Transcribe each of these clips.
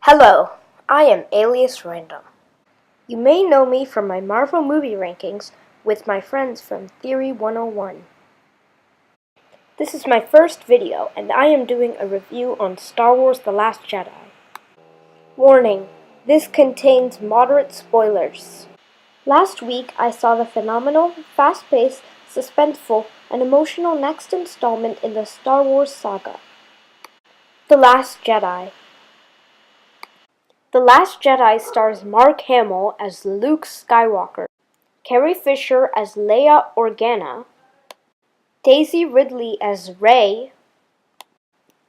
Hello, I am Alias Random. You may know me from my Marvel movie rankings with my friends from Theory 101. This is my first video, and I am doing a review on Star Wars The Last Jedi. Warning, this contains moderate spoilers. Last week I saw the phenomenal, fast-paced, suspenseful, and emotional next installment in the Star Wars saga, The Last Jedi. The Last Jedi stars Mark Hamill as Luke Skywalker, Carrie Fisher as Leia Organa, Daisy Ridley as Rey,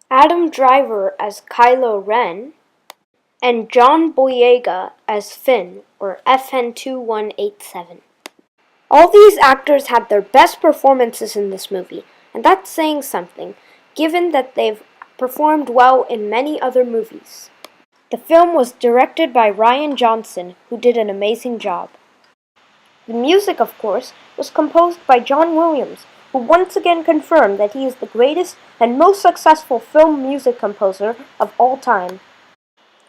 Adam Driver as Kylo Ren, and John Boyega as Finn, or FN2187. All these actors had their best performances in this movie, and that's saying something, given that they've performed well in many other movies. The film was directed by Rian Johnson, who did an amazing job. The music, of course, was composed by John Williams, who once again confirmed that he is the greatest and most successful film music composer of all time.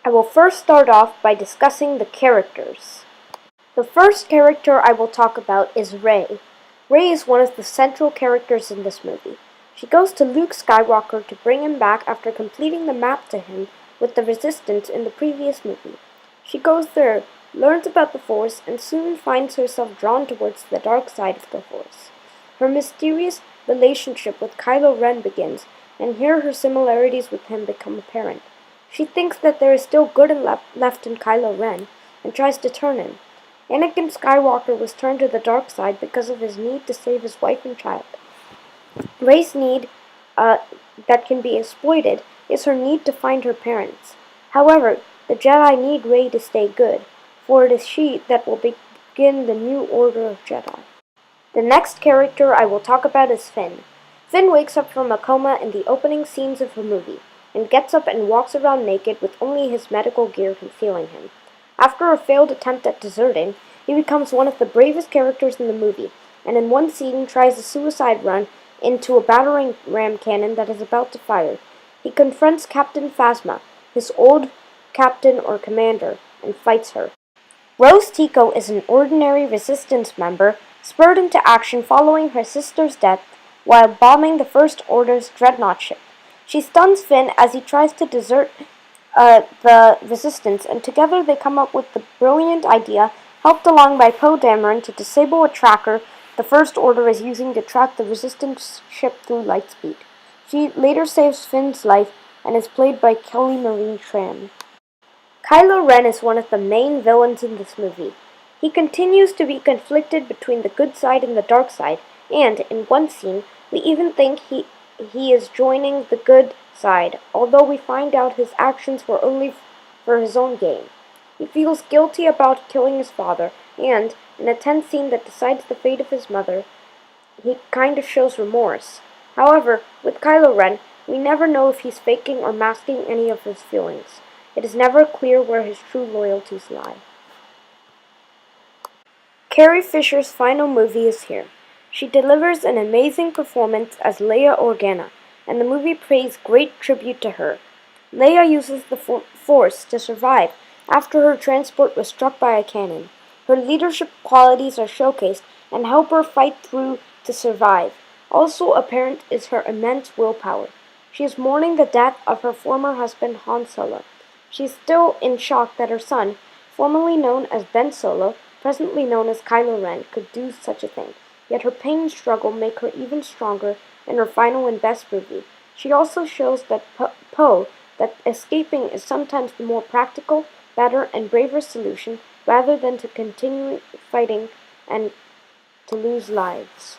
I will first start off by discussing the characters. The first character I will talk about is Rey. Rey is one of the central characters in this movie. She goes to Luke Skywalker to bring him back after completing the map to him with the Resistance in the previous movie. She goes there, learns about the Force, and soon finds herself drawn towards the dark side of the Force. Her mysterious relationship with Kylo Ren begins, and here her similarities with him become apparent. She thinks that there is still good left in Kylo Ren, and tries to turn him. Anakin Skywalker was turned to the dark side because of his need to save his wife and child. Rey's need that can be exploited is her need to find her parents. However, the Jedi need Rey to stay good, for it is she that will begin the new order of Jedi. The next character I will talk about is Finn. Finn wakes up from a coma in the opening scenes of the movie, and gets up and walks around naked with only his medical gear concealing him. After a failed attempt at deserting, he becomes one of the bravest characters in the movie, and in one scene tries a suicide run into a battering ram cannon that is about to fire. He confronts Captain Phasma, his old captain or commander, and fights her. Rose Tico is an ordinary Resistance member, spurred into action following her sister's death while bombing the First Order's dreadnought ship. She stuns Finn as he tries to desert the Resistance, and together they come up with the brilliant idea, helped along by Poe Dameron, to disable a tracker the First Order is using to track the Resistance ship through lightspeed. She later saves Finn's life and is played by Kelly Marie Tran. Kylo Ren is one of the main villains in this movie. He continues to be conflicted between the good side and the dark side, and, in one scene, we even think he is joining the good side, although we find out his actions were only for his own gain. He feels guilty about killing his father, and, in a tense scene that decides the fate of his mother, he kind of shows remorse. However, with Kylo Ren, we never know if he's faking or masking any of his feelings. It is never clear where his true loyalties lie. Carrie Fisher's final movie is here. She delivers an amazing performance as Leia Organa, and the movie pays great tribute to her. Leia uses the Force to survive after her transport was struck by a cannon. Her leadership qualities are showcased and help her fight through to survive. Also apparent is her immense willpower. She is mourning the death of her former husband Han Solo. She is still in shock that her son, formerly known as Ben Solo, presently known as Kylo Ren, could do such a thing. Yet her pain and struggle make her even stronger in her final and best movie. She also shows that that escaping is sometimes the more practical, better, and braver solution, rather than to continue fighting and to lose lives.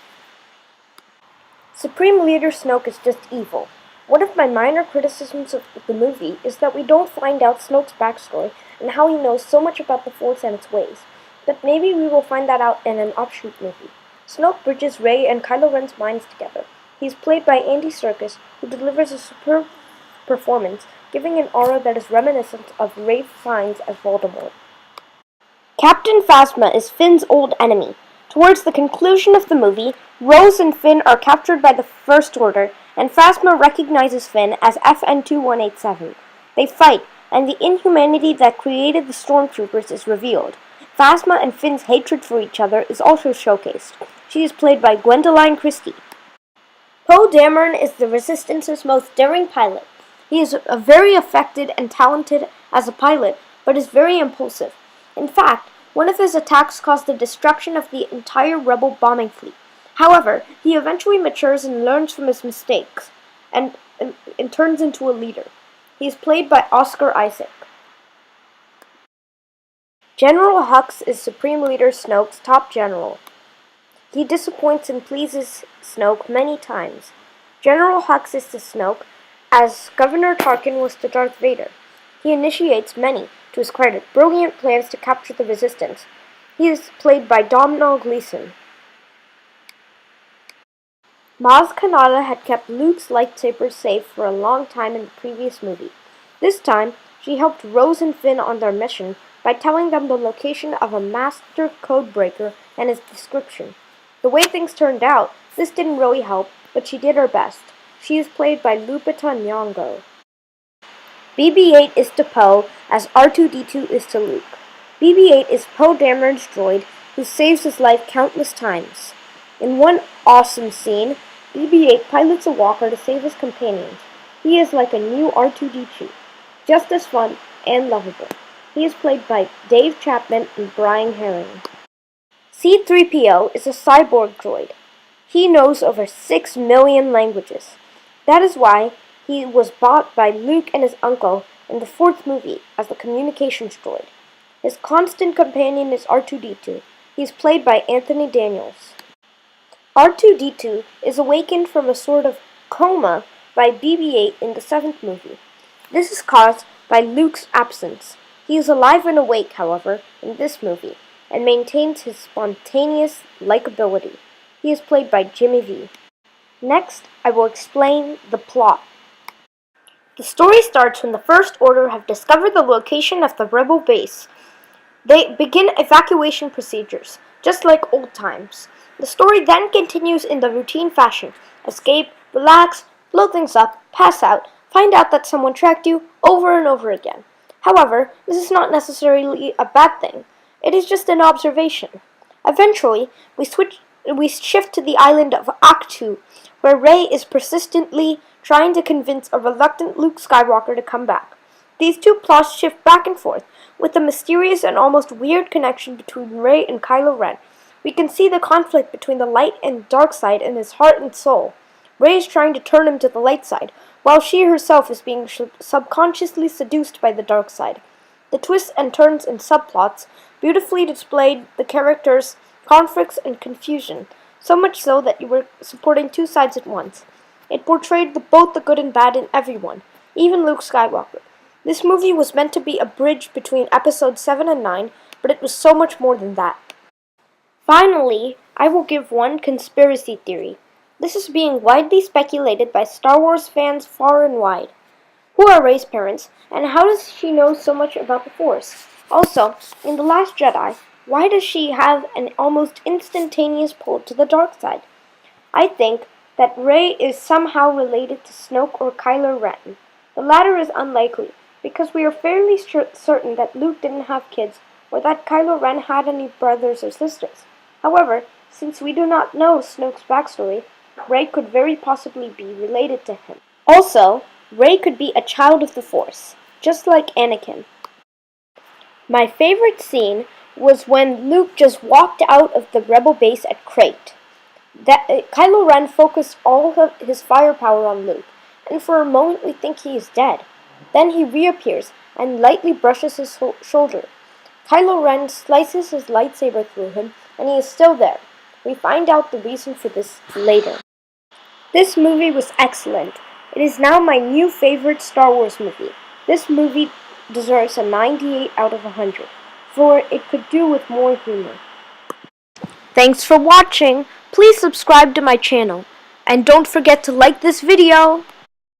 Supreme Leader Snoke is just evil. One of my minor criticisms of the movie is that we don't find out Snoke's backstory and how he knows so much about the Force and its ways. But maybe we will find that out in an offshoot movie. Snoke bridges Rey and Kylo Ren's minds together. He is played by Andy Serkis, who delivers a superb performance, giving an aura that is reminiscent of Ralph Fiennes as Voldemort. Captain Phasma is Finn's old enemy. Towards the conclusion of the movie, Rose and Finn are captured by the First Order, and Phasma recognizes Finn as FN-2187. They fight, and the inhumanity that created the stormtroopers is revealed. Phasma and Finn's hatred for each other is also showcased. She is played by Gwendoline Christie. Poe Dameron is the Resistance's most daring pilot. He is very effective and talented as a pilot, but is very impulsive. In fact, one of his attacks caused the destruction of the entire Rebel bombing fleet. However, he eventually matures and learns from his mistakes, and turns into a leader. He is played by Oscar Isaac. General Hux is Supreme Leader Snoke's top general. He disappoints and pleases Snoke many times. General Hux is to Snoke as Governor Tarkin was to Darth Vader. He initiates many, to his credit, brilliant plans to capture the Resistance. He is played by Domhnall Gleeson. Maz Kanata had kept Luke's lightsaber safe for a long time in the previous movie. This time, she helped Rose and Finn on their mission by telling them the location of a master codebreaker and his description. The way things turned out, this didn't really help, but she did her best. She is played by Lupita Nyong'o. BB-8 is to Poe as R2-D2 is to Luke. BB-8 is Poe Dameron's droid who saves his life countless times. In one awesome scene, BB-8 pilots a walker to save his companions. He is like a new R2-D2, just as fun and lovable. He is played by Dave Chapman and Brian Herring. C-3PO is a cyborg droid. He knows over 6 million languages. That is why he was bought by Luke and his uncle in the 4th movie as the communications droid. His constant companion is R2-D2. He is played by Anthony Daniels. R2-D2 is awakened from a sort of coma by BB-8 in the 7th movie. This is caused by Luke's absence. He is alive and awake, however, in this movie, and maintains his spontaneous likability. He is played by Jimmy V. Next, I will explain the plot. The story starts when the First Order have discovered the location of the Rebel base. They begin evacuation procedures, just like old times. The story then continues in the routine fashion. Escape, relax, blow things up, pass out, find out that someone tracked you over and over again. However, this is not necessarily a bad thing. It is just an observation. Eventually, we shift to the island of Ahch-To, where Rey is persistently trying to convince a reluctant Luke Skywalker to come back. These two plots shift back and forth, with a mysterious and almost weird connection between Rey and Kylo Ren. We can see the conflict between the light and dark side in his heart and soul. Rey is trying to turn him to the light side, while she herself is being subconsciously seduced by the dark side. The twists and turns and subplots beautifully displayed the characters' conflicts and confusion, so much so that you were supporting two sides at once. It portrayed both the good and bad in everyone, even Luke Skywalker. This movie was meant to be a bridge between episodes 7 and 9, but it was so much more than that. Finally, I will give one conspiracy theory. This is being widely speculated by Star Wars fans far and wide. Who are Rey's parents, and how does she know so much about the Force? Also, in The Last Jedi, why does she have an almost instantaneous pull to the dark side? I think that Rey is somehow related to Snoke or Kylo Ren. The latter is unlikely, because we are fairly certain that Luke didn't have kids or that Kylo Ren had any brothers or sisters. However, since we do not know Snoke's backstory, Rey could very possibly be related to him. Also, Rey could be a child of the Force, just like Anakin. My favorite scene was when Luke just walked out of the Rebel base at Crate. Kylo Ren focused all of his firepower on Luke, and for a moment we think he is dead. Then he reappears and lightly brushes his shoulder. Kylo Ren slices his lightsaber through him, and he is still there. We find out the reason for this later. This movie was excellent. It is now my new favorite Star Wars movie. This movie deserves a 98 out of 100, for it could do with more humor. Thanks for watching. Please subscribe to my channel. And don't forget to like this video.